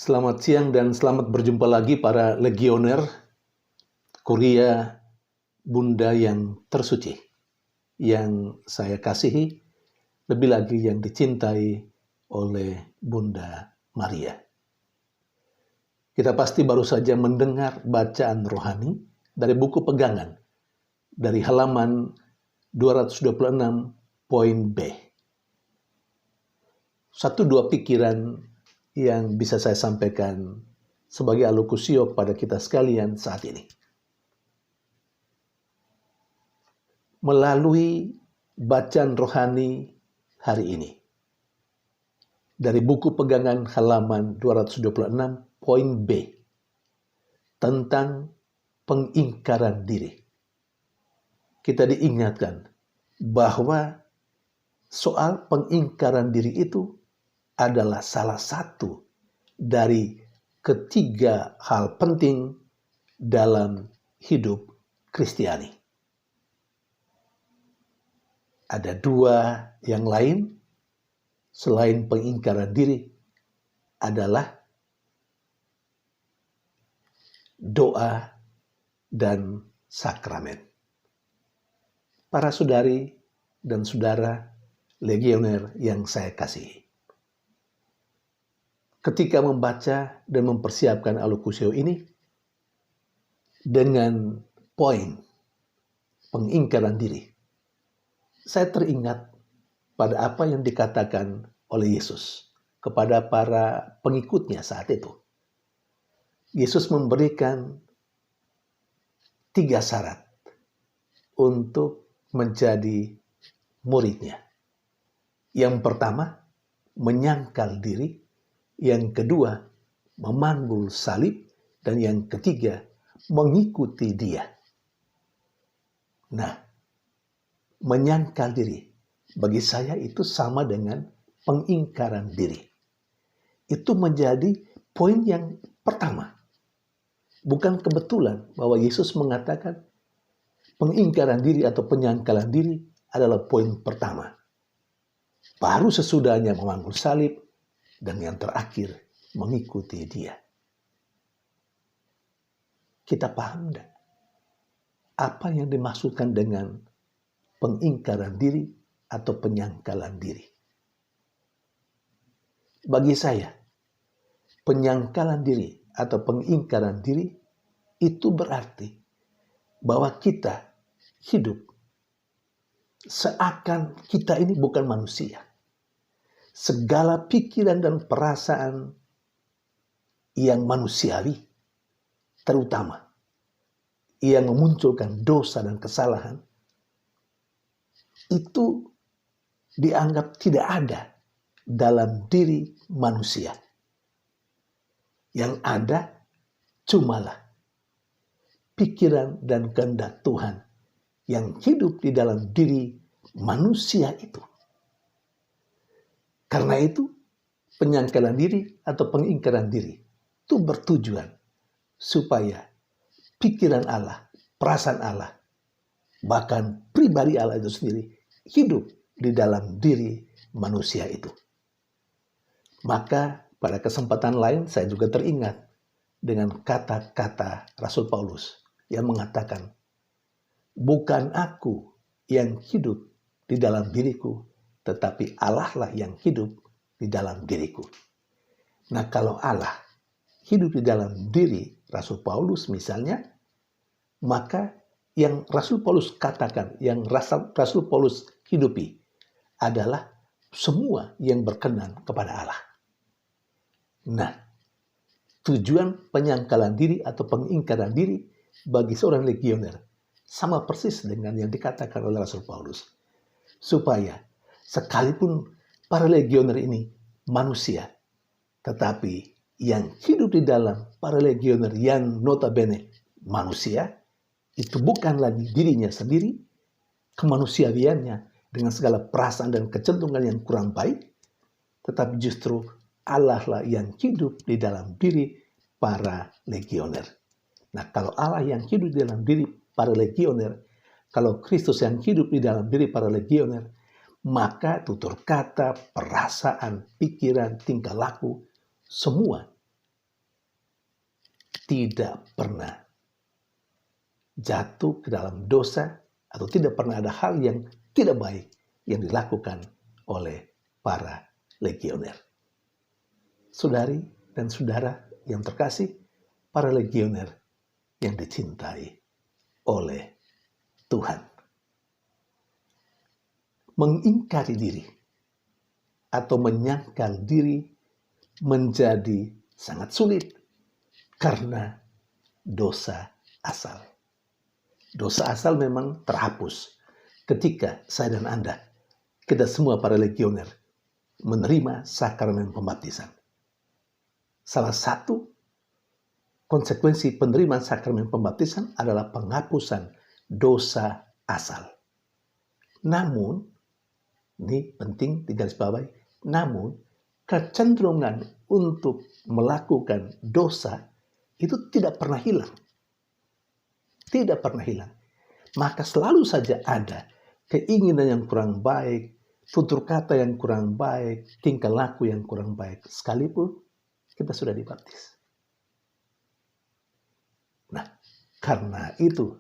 Selamat siang dan selamat berjumpa lagi para legioner, Kuria Bunda yang tersuci, yang saya kasihi, lebih lagi yang dicintai oleh Bunda Maria. Kita pasti baru saja mendengar bacaan rohani dari buku pegangan, dari halaman 226 poin B. Satu dua pikiran yang bisa saya sampaikan sebagai alokusio pada kita sekalian saat ini. Melalui bacaan rohani hari ini, dari buku pegangan halaman 226 poin B, tentang pengingkaran diri. Kita diingatkan bahwa soal pengingkaran diri itu adalah salah satu dari ketiga hal penting dalam hidup Kristiani. Ada dua yang lain selain pengingkaran diri adalah doa dan sakramen. Para saudari dan saudara legioner yang saya kasihi, ketika membaca dan mempersiapkan alokusio ini dengan poin pengingkaran diri, saya teringat pada apa yang dikatakan oleh Yesus kepada para pengikutnya saat itu. Yesus memberikan 3 syarat untuk menjadi muridnya. Yang pertama, menyangkal diri. Yang kedua, memanggul salib. Dan yang ketiga, mengikuti dia. Nah, menyangkal diri, bagi saya itu sama dengan pengingkaran diri. Itu menjadi poin yang pertama. Bukan kebetulan bahwa Yesus mengatakan pengingkaran diri atau penyangkalan diri adalah poin pertama. Baru sesudahnya memanggul salib, dan yang terakhir mengikuti dia. Kita paham tidak apa yang dimaksudkan dengan pengingkaran diri atau penyangkalan diri? Bagi saya, penyangkalan diri atau pengingkaran diri itu berarti bahwa kita hidup seakan kita ini bukan manusia. Segala pikiran dan perasaan yang manusiawi, terutama yang memunculkan dosa dan kesalahan, itu dianggap tidak ada dalam diri manusia. Yang ada cumalah pikiran dan kehendak Tuhan yang hidup di dalam diri manusia itu. Karena itu, penyangkalan diri atau pengingkaran diri itu bertujuan supaya pikiran Allah, perasaan Allah, bahkan pribadi Allah itu sendiri hidup di dalam diri manusia itu. Maka pada kesempatan lain saya juga teringat dengan kata-kata Rasul Paulus yang mengatakan, bukan aku yang hidup di dalam diriku, tetapi Allah lah yang hidup di dalam diriku. Nah, kalau Allah hidup di dalam diri Rasul Paulus misalnya, maka yang Rasul Paulus katakan, yang Rasul Paulus hidupi adalah semua yang berkenan kepada Allah. Nah, tujuan penyangkalan diri atau pengingkaran diri bagi seorang legioner sama persis dengan yang dikatakan oleh Rasul Paulus. Supaya sekalipun para legioner ini manusia, tetapi yang hidup di dalam para legioner yang notabene manusia, itu bukan lagi dirinya sendiri, kemanusiawiannya dengan segala perasaan dan kecenderungan yang kurang baik, tetapi justru Allah lah yang hidup di dalam diri para legioner. Nah, kalau Allah yang hidup di dalam diri para legioner, kalau Kristus yang hidup di dalam diri para legioner, maka tutur kata, perasaan, pikiran, tingkah laku, semua tidak pernah jatuh ke dalam dosa atau tidak pernah ada hal yang tidak baik yang dilakukan oleh para legioner. Saudari dan saudara yang terkasih, para legioner yang dicintai oleh Tuhan. Mengingkari diri atau menyangkal diri menjadi sangat sulit karena dosa asal. Dosa asal memang terhapus ketika saya dan Anda, kita semua para legioner, menerima sakramen pembaptisan. Salah satu konsekuensi penerimaan sakramen pembaptisan adalah penghapusan dosa asal. Namun, ini penting digarisbawahi, namun kecenderungan untuk melakukan dosa itu tidak pernah hilang. Tidak pernah hilang. Maka selalu saja ada keinginan yang kurang baik, tutur kata yang kurang baik, tingkah laku yang kurang baik, sekalipun kita sudah dibaptis. Nah, karena itu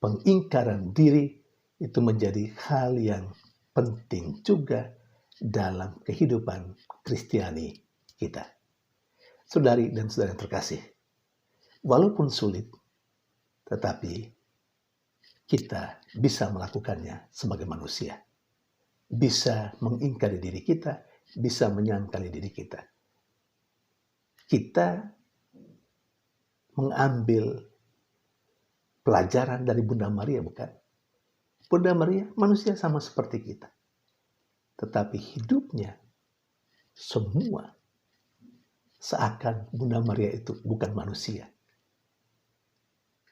pengingkaran diri itu menjadi hal yang penting juga dalam kehidupan Kristiani kita. Saudari dan saudara yang terkasih, walaupun sulit, tetapi kita bisa melakukannya sebagai manusia. Bisa mengingkari diri kita, bisa menyangkali diri kita. Kita mengambil pelajaran dari Bunda Maria, bukan? Bunda Maria manusia sama seperti kita. Tetapi hidupnya semua seakan Bunda Maria itu bukan manusia.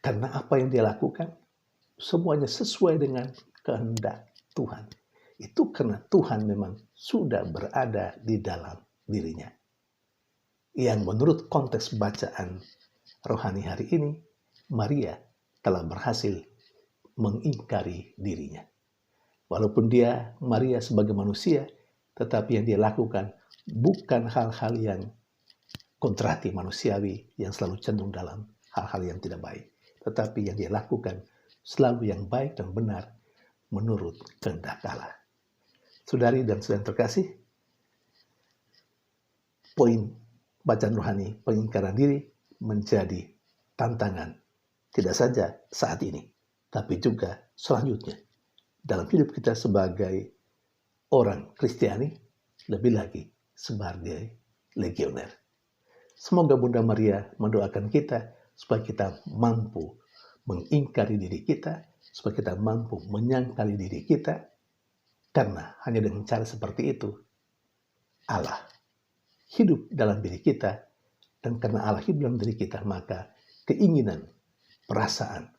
Karena apa yang dia lakukan, semuanya sesuai dengan kehendak Tuhan. Itu karena Tuhan memang sudah berada di dalam dirinya. Yang menurut konteks bacaan rohani hari ini, Maria telah berhasil mengingkari dirinya. Walaupun Maria sebagai manusia, tetapi yang dia lakukan bukan hal-hal yang kontrati manusiawi yang selalu cenderung dalam hal-hal yang tidak baik. Tetapi yang dia lakukan selalu yang baik dan benar menurut kehendak Allah. Saudari dan saudara terkasih, poin bacaan rohani pengingkaran diri menjadi tantangan tidak saja saat ini, tapi juga selanjutnya dalam hidup kita sebagai orang Kristiani, lebih lagi sebagai legioner. Semoga Bunda Maria mendoakan kita supaya kita mampu mengingkari diri kita, supaya kita mampu menyangkali diri kita, karena hanya dengan cara seperti itu Allah hidup dalam diri kita, dan karena Allah hidup dalam diri kita, maka keinginan, perasaan,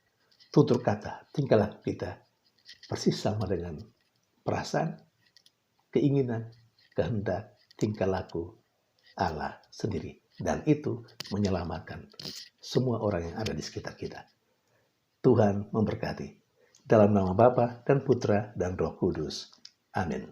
tutur kata, tingkah laku kita persis sama dengan perasaan, keinginan, kehendak, tingkah laku Allah sendiri. Dan itu menyelamatkan semua orang yang ada di sekitar kita. Tuhan memberkati. Dalam nama Bapa dan Putra dan Roh Kudus. Amin.